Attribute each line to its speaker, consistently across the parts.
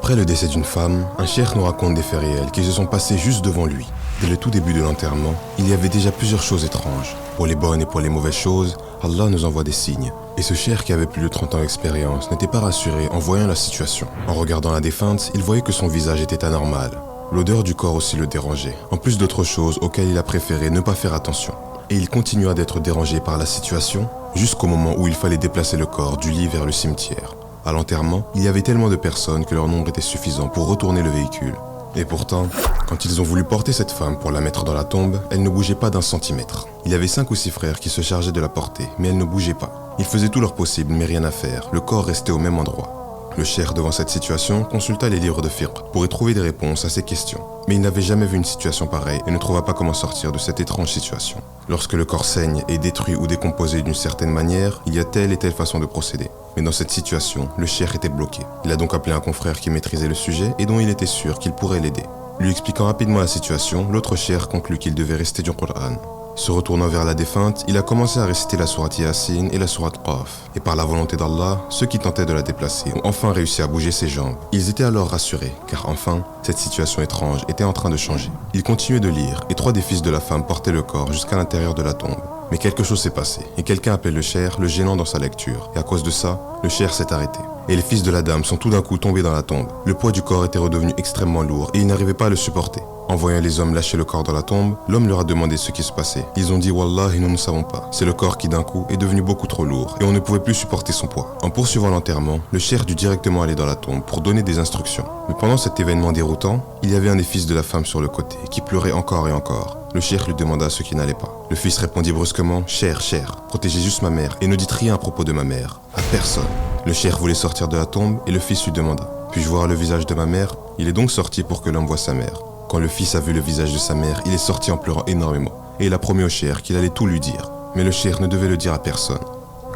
Speaker 1: Après le décès d'une femme, un cheikh nous raconte des faits réels qui se sont passés juste devant lui. Dès le tout début de l'enterrement, il y avait déjà plusieurs choses étranges. Pour les bonnes et pour les mauvaises choses, Allah nous envoie des signes. Et ce cheikh qui avait plus de 30 ans d'expérience n'était pas rassuré en voyant la situation. En regardant la défunte, il voyait que son visage était anormal. L'odeur du corps aussi le dérangeait, en plus d'autres choses auxquelles il a préféré ne pas faire attention. Et il continua d'être dérangé par la situation jusqu'au moment où il fallait déplacer le corps du lit vers le cimetière. À l'enterrement, il y avait tellement de personnes que leur nombre était suffisant pour retourner le véhicule. Et pourtant, quand ils ont voulu porter cette femme pour la mettre dans la tombe, elle ne bougeait pas d'un centimètre. Il y avait 5 ou 6 frères qui se chargeaient de la porter, mais elle ne bougeait pas. Ils faisaient tout leur possible, mais rien à faire. Le corps restait au même endroit. Le cheikh, devant cette situation, consulta les livres de fiqh pour y trouver des réponses à ces questions. Mais il n'avait jamais vu une situation pareille et ne trouva pas comment sortir de cette étrange situation. Lorsque le corps saigne, est détruit ou décomposé d'une certaine manière, il y a telle et telle façon de procéder. Mais dans cette situation, le cheikh était bloqué. Il a donc appelé un confrère qui maîtrisait le sujet et dont il était sûr qu'il pourrait l'aider. Lui expliquant rapidement la situation, l'autre cheikh conclut qu'il devait réciter du Coran. Se retournant vers la défunte, il a commencé à réciter la sourate Yasin et la sourate Qaf. Et par la volonté d'Allah, ceux qui tentaient de la déplacer ont enfin réussi à bouger ses jambes. Ils étaient alors rassurés, car enfin, cette situation étrange était en train de changer. Ils continuaient de lire, et 3 des fils de la femme portaient le corps jusqu'à l'intérieur de la tombe. Mais quelque chose s'est passé, et quelqu'un appelait le cheikh, le gênant dans sa lecture. Et à cause de ça, le cheikh s'est arrêté. Et les fils de la dame sont tout d'un coup tombés dans la tombe. Le poids du corps était redevenu extrêmement lourd, et ils n'arrivaient pas à le supporter. En voyant les hommes lâcher le corps dans la tombe, l'homme leur a demandé ce qui se passait. Ils ont dit « Wallah, nous ne savons pas ». C'est le corps qui d'un coup est devenu beaucoup trop lourd, et on ne pouvait plus supporter son poids. En poursuivant l'enterrement, le cheikh dut directement aller dans la tombe pour donner des instructions. Mais pendant cet événement déroutant, il y avait un des fils de la femme sur le côté, qui pleurait encore et encore. Le cheikh lui demanda ce qui n'allait pas. Le fils répondit brusquement « Cher, protégez juste ma mère et ne dites rien à propos de ma mère. À personne ». Le cheikh voulait sortir de la tombe et le fils lui demanda « Puis-je voir le visage de ma mère ?» Il est donc sorti pour que l'homme voie sa mère. Quand le fils a vu le visage de sa mère, il est sorti en pleurant énormément et il a promis au cheikh qu'il allait tout lui dire. Mais le cheikh ne devait le dire à personne.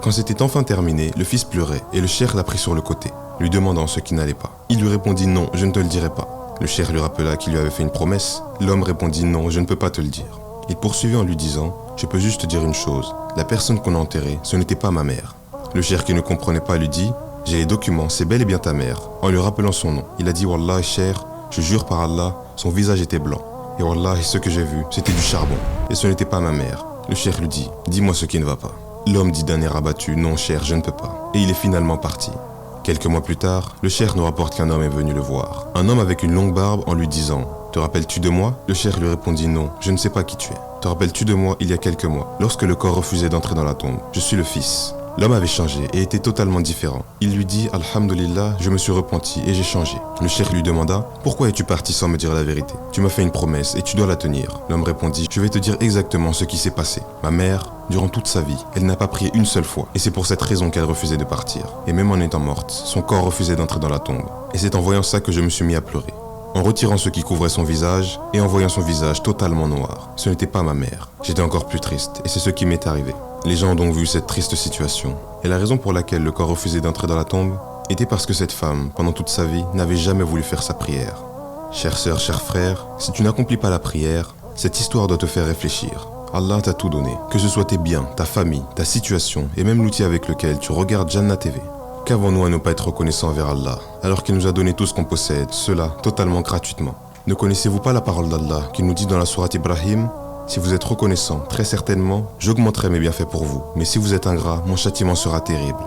Speaker 1: Quand c'était enfin terminé, le fils pleurait et le cheikh l'a pris sur le côté, lui demandant ce qui n'allait pas. Il lui répondit « Non, je ne te le dirai pas ». Le cheikh lui rappela qu'il lui avait fait une promesse. L'homme répondit « Non, je ne peux pas te le dire ». Il poursuivit en lui disant « Je peux juste te dire une chose, la personne qu'on a enterrée, ce n'était pas ma mère ». Le cheikh qui ne comprenait pas lui dit « J'ai les documents, c'est bel et bien ta mère ». En lui rappelant son nom, il a dit « Wallah, cheikh, je jure par Allah, son visage était blanc. Et Wallah, ce que j'ai vu, c'était du charbon. Et ce n'était pas ma mère. » Le cheikh lui dit « Dis-moi ce qui ne va pas ». L'homme dit d'un air abattu « Non, cheikh, je ne peux pas ». Et il est finalement parti. Quelques mois plus tard, le cheikh nous rapporte qu'un homme est venu le voir. Un homme avec une longue barbe en lui disant « Te rappelles-tu de moi ?» Le cheikh lui répondit « Non, je ne sais pas qui tu es. Te rappelles-tu de moi il y a quelques mois, lorsque le corps refusait d'entrer dans la tombe? Je suis le fils. » L'homme avait changé et était totalement différent. Il lui dit « Alhamdulillah, je me suis repenti et j'ai changé ». Le cheikh lui demanda « Pourquoi es-tu parti sans me dire la vérité? Tu m'as fait une promesse et tu dois la tenir. » L'homme répondit « Je vais te dire exactement ce qui s'est passé. Ma mère, durant toute sa vie, elle n'a pas prié une seule fois. Et c'est pour cette raison qu'elle refusait de partir. Et même en étant morte, son corps refusait d'entrer dans la tombe. Et c'est en voyant ça que je me suis mis à pleurer. En retirant ce qui couvrait son visage et en voyant son visage totalement noir. Ce n'était pas ma mère. J'étais encore plus triste et c'est ce qui m'est arrivé. » Les gens ont donc vu cette triste situation. Et la raison pour laquelle le corps refusait d'entrer dans la tombe était parce que cette femme, pendant toute sa vie, n'avait jamais voulu faire sa prière. Chère sœur, cher frère, si tu n'accomplis pas la prière, cette histoire doit te faire réfléchir. Allah t'a tout donné, que ce soit tes biens, ta famille, ta situation et même l'outil avec lequel tu regardes Jannah TV. Qu'avons-nous à ne pas être reconnaissants envers Allah, alors qu'il nous a donné tout ce qu'on possède, cela totalement gratuitement? Ne connaissez-vous pas la parole d'Allah qui nous dit dans la sourate Ibrahim: si vous êtes reconnaissant, très certainement, j'augmenterai mes bienfaits pour vous. Mais si vous êtes ingrat, mon châtiment sera terrible.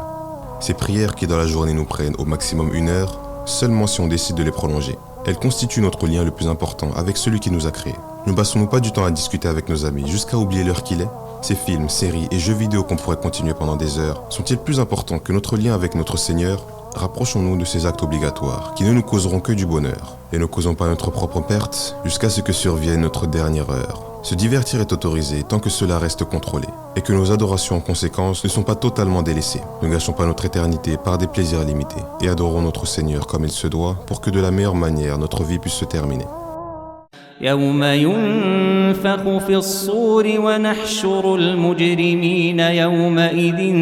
Speaker 1: Ces prières qui dans la journée nous prennent au maximum 1 heure, seulement si on décide de les prolonger. Elles constituent notre lien le plus important avec celui qui nous a créés. Ne passons-nous pas du temps à discuter avec nos amis jusqu'à oublier l'heure qu'il est? Ces films, séries et jeux vidéo qu'on pourrait continuer pendant des heures sont-ils plus importants que notre lien avec notre Seigneur? Rapprochons-nous de ces actes obligatoires qui ne nous causeront que du bonheur. Et ne causons pas notre propre perte jusqu'à ce que survienne notre dernière heure. Se divertir est autorisé tant que cela reste contrôlé et que nos adorations en conséquence ne sont pas totalement délaissées. Ne gâchons pas notre éternité par des plaisirs limités et adorons notre Seigneur comme il se doit pour que de la meilleure manière notre vie puisse se terminer.
Speaker 2: يوم ينفخ في الصور ونحشر المجرمين يومئذ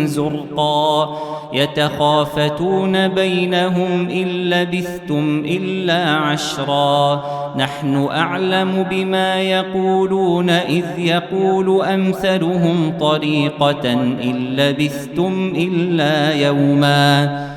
Speaker 2: زرقا يتخافتون بينهم إن لبثتم إلا عشرا نحن أعلم بما يقولون إذ يقول أمثلهم طريقة إن لبثتم إلا يوما